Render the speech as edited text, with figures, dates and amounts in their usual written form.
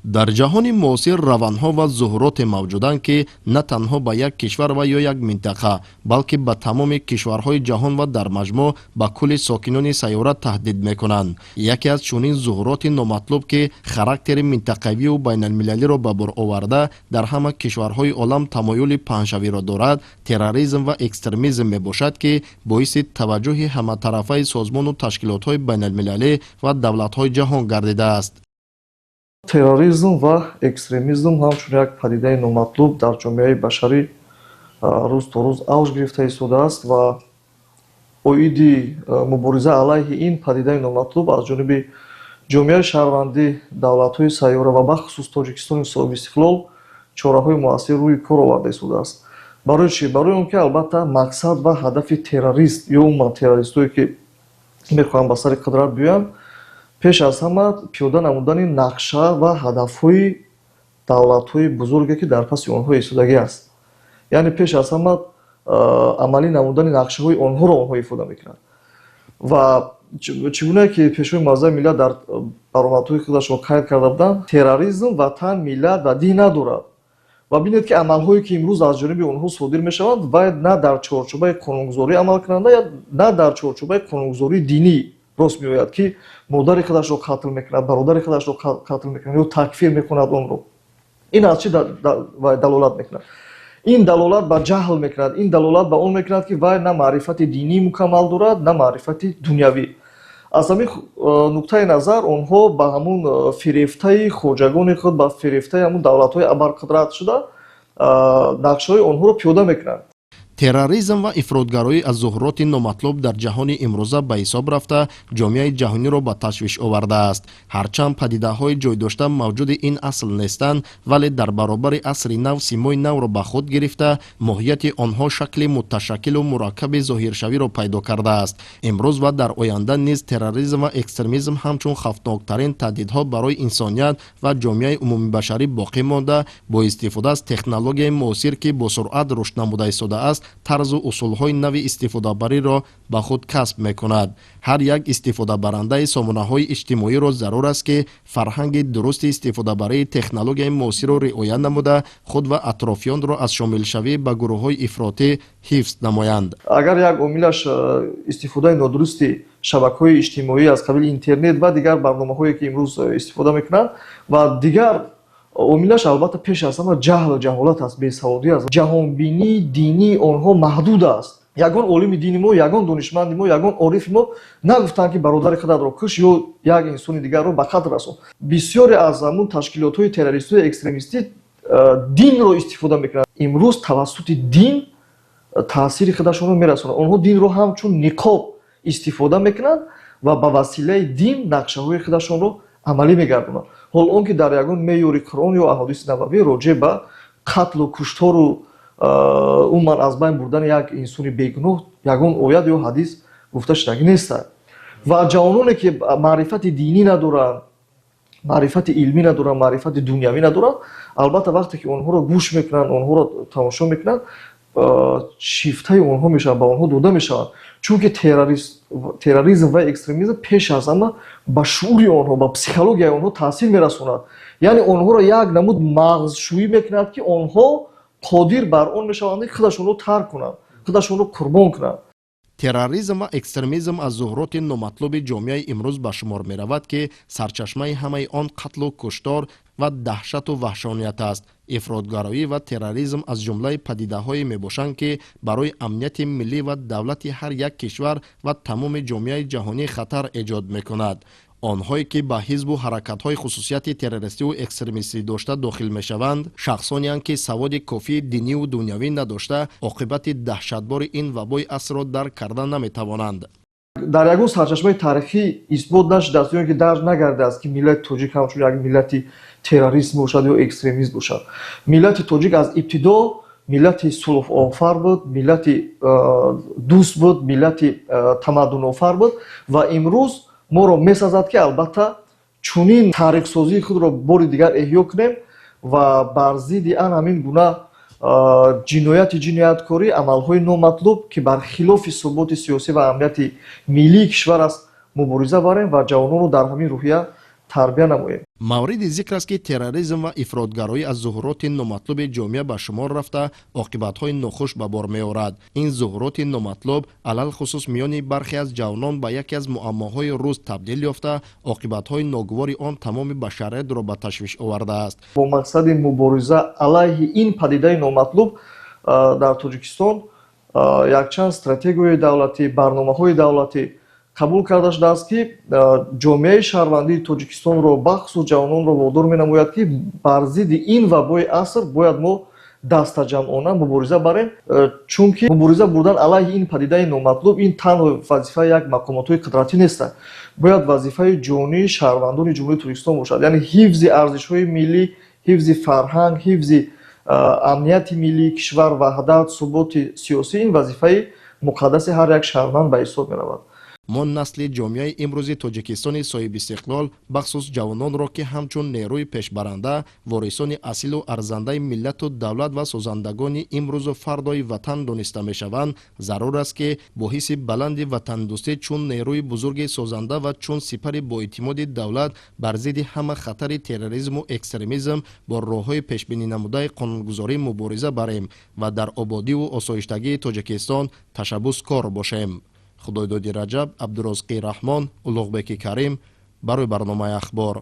дар ҷаҳони муосир раванҳо ва зуҳуроте мавҷуданд ки на танҳо ба як кишвар ва ё як минтақа балки ба тамоми кишварҳои ҷаҳон ва дар маҷмӯъ ба кулли сокинони сайёра таҳдид мекунанд. яке аз чунин зуҳуроти номатлуб ки характери минтақавию байналмилалиро ба бор оварда дар ҳама кишварҳои олам тамоюли паҳншавиро дорад, терроризм ва экстремизм мебошад ки боиси таваҷҷӯҳи ҳаматарафаи созмону ташкилотҳои байналмилалӣ ва давлатҳои ҷаҳон гардидааст. Терроризм ва экстремизм ҳамчун як падидаи номатлуб дар ҷомеаи башарӣ рӯз то рӯз авҷ гирифта истодааст ва оиди мубориза алайҳи ин падидаи номатлуб аз ҷониби ҷомеаи шаҳрвандӣ, давлатҳои сайёра ва бахусус Тоҷикистони соҳиби истиқлол чораҳои муассир рӯи кор оварда истодааст. Барои чӣ? Барои он ки албатта мақсад ва ҳадафи террорист ё умуман террористое ки мехоҳанд ба сари қудрат биёянд, пеш аз ҳама пиёда намудани нақша ва ҳадафҳои давлатҳои бузурге ки дар паси онҳо истодагӣ аст. Яъне пеш аз ҳама амалӣ намудани нақшаҳои онҳоро онҳо ифода мекунанд. Ва чигуне ки пешвои мавзеи миллат дар баромадҳои худашон қайд карда буданд, терроризм ватан, миллат ва дин надорад. Ва бинед ки амалҳое ки имрӯз аз ҷониби онҳо содир мешаванд, бояд на дар чорчӯбаи қонунгузорӣ амал кунанда, на дар чорчӯбаи қонунгузории динӣ рост меояд ки модари худашро қатл мекунад, бародари худашро қатл мекунад ё такфир мекунад онро. ин аз чӣ далолат мекунад? ин далолат ба ҷаҳл мекунад. Ин далолат ба он мекунад ки вай на маърифати динӣ мукаммал дорад, на маърифати дунявӣ. аз ҳамин нуқтаи назар онҳо ба ҳамун фирефтаи хоҷагони худ, ба фирефтаи ҳамун давлатҳои абарқудрат шуда нақшаҳои онҳоро пиёда мекунанд. терроризм ва ифротгароӣ аз зуҳуроти номатлуб дар ҷаҳони имрӯза ба ҳисоб рафта ҷомеаи ҷаҳониро ба ташвиш овардааст. ҳарчанд падидаҳои ҷойдошта мавҷуди ин асл нестанд, вале дар баробари асри нав симои навро ба худ гирифта, моҳияти онҳо шакли муташаккилу мураккаби зоҳиршавиро пайдо кардааст. имрӯз ва дар оянда низ терроризм ва экстремизм ҳамчун хавфноктарин таҳдидҳо барои инсоният ва ҷомеаи умумибашарӣ боқӣ монда, бо истифода аз технологияи муосир ки бо суръат рушд намуда истодааст, тарзу усулҳои нави истифодабариро ба худ касб мекунад. ҳар як истифодабарандаи сомонаҳои иҷтимоиро зарур аст ки фарҳанги дурусти истифодабарии технологияи муосирро риоя намуда, худ ва атрофиёнро аз шомилшавӣ ба гурӯҳҳои ифротӣ ҳифз намоянд. Агар як омилаш истифодаи нодурусти шабакаҳои иҷтимоӣ аз қабили интернет ва дигар барномаҳое ки имрӯз истифода мекунанд ва дигар омилаш албатта пеш аз ҳама ҷаҳолат аст, бесаводӣ аст. ҷаҳонбинии динии онҳо маҳдуд аст. ягон олими дини мо, ягон донишманди мо, ягон орифи мо нагуфтанд ки бародари худатро куш ё як инсони дигарро ба қатл расон. бисёре аз ҳамун ташкилотҳои террористию экстремистӣ динро истифода мекунанд. имрӯз тавассути дин таъсири худашонро мерасонанд. онҳо динро ҳамчун ниқоб истифода мекунанд ва ба василаи дин нақшаҳои худашонро амалӣ мегардонанд. ҳол он ки дар ягон меъёри Қуръон ё аҳодиси набавӣ роҷеъ ба қатлу куштору умуман аз байн бурдани як инсони бегуноҳ ягон оят ё ҳадис гуфта шудагӣ нестад. ва ҷавононе ки маърифати динӣ надоранд, маърифати илмӣ надоранд, маърифати дунявӣ надоранд, албатта вақте ки онҳоро гӯш мекунанд, онҳоро тамошо мекунанд, шифтаи онҳо мешаванд, ба онҳо дода мешаванд. чунки терроризм ва экстремизм пеш аз ҳама ба шуъури онҳо, ба психологияи онҳо таъсир мерасонад. яъне онҳоро як намуд мағзшӯӣ мекунад ки онҳо қодир бар он мешаванд ки худашонро тарк кунанд, худашонро қурбон кунанд. терроризм ва экстремизм аз зуҳуроти номатлуби ҷомеаи имрӯз ба шумор меравад ки сарчашмаи ҳамаи он қатлу куштор ва даҳшату ваҳшоният аст. ифротгароӣ ва терроризм аз ҷумлаи падидаҳое мебошанд ки барои амнияти миллӣ ва давлати ҳар як кишвар ва тамоми ҷомеаи ҷаҳонӣ хатар эҷод мекунад. онҳое ки ба ҳизбу ҳаракатҳои хусусияти террористиву экстремистӣ дошта дохил мешаванд, шахсонеанд ки саводи кофии диниву дунявӣ надошта, оқибати даҳшатбори ин вабои асрро дарк карда наметавонанд. дар ягон сарчашмаи таърихӣ исбот нашудааст ё ки дарк нагардааст ки миллати тоҷик ҳамчун як миллати террорист бошад ё экстремист бошад. миллати тоҷик аз ибтидо миллати сулҳофар буд, миллати дӯст буд, миллати тамаддунофар буд ва имрӯз моро месазад ки албатта чунин таърихсозии худро бори дигар эҳё кунем ва бар зидди ан ҳамин гуна ҷинояткорӣ, амалҳои номатлуб ки бар хилофи суботи сиёсӣ ва амнияти миллии кишвар аст мубориза барем ва ҷавононро дар ҳамин рӯҳия тарбия намоем. мавриди зикр аст ки терроризм ва ифротгароӣ аз зуҳуроти номатлуби ҷомеа ба шумор рафта оқибатҳои нохуш ба бор меорад. ин зуҳуроти номатлуб алалхусус миёни бархе аз ҷавонон ба яке аз муаммоҳои рӯз табдил ёфта оқибатҳои ногувори он тамоми башариятро ба ташвиш овардааст. бо мақсади мубориза алайҳи ин падидаи номатлуб дар тоҷикистон якчанд стратегияҳои давлатӣ, барномаҳои давлатӣ қабул карда шудааст, ки ҷомеаи шаҳрвандии тоҷикистонро бахусус ҷавононро водор менамояд, ки бар зидди ин вабои аср бояд мо дастаҷамъона мубориза барем, чунки мубориза бурдан алайҳи ин падидаи номатлуб ин танҳо вазифаи як мақомотҳои қудратӣ нест, бояд вазифаи ҷонии шаҳрвандони ҷумҳурии Тоҷикистон бошад. яъне ҳифзи арзишҳои миллӣ, ҳифзи фарҳанг, ҳифзи амнияти миллии кишвар, ваҳдат, суботи сиёсӣ ин вазифаи муқаддаси ҳар як шаҳрванд ба ҳисоб меравад. мо насли ҷомеаи имрӯзи тоҷикистони соҳибистиқлол бахусус ҷавононро ки ҳамчун нерӯи пешбаранда ворисони асилу арзандаи миллату давлат ва созандагони имрӯзу фардои ватан дониста мешаванд, зарур аст ки бо ҳисси баланди ватандӯстӣ чун нерӯи бузурги созанда ва чун сипари боэътимоди давлат бар зидди ҳама хатари терроризму экстремизм бо роҳҳои пешбининамудаи қонунгузорӣ мубориза барем ва дар ободиву осоиштагии тоҷикистон ташаббускор бошем. худойдоди раҷаб, абдурозқи раҳмон, улуғбеки карим барои барномаи ахбор.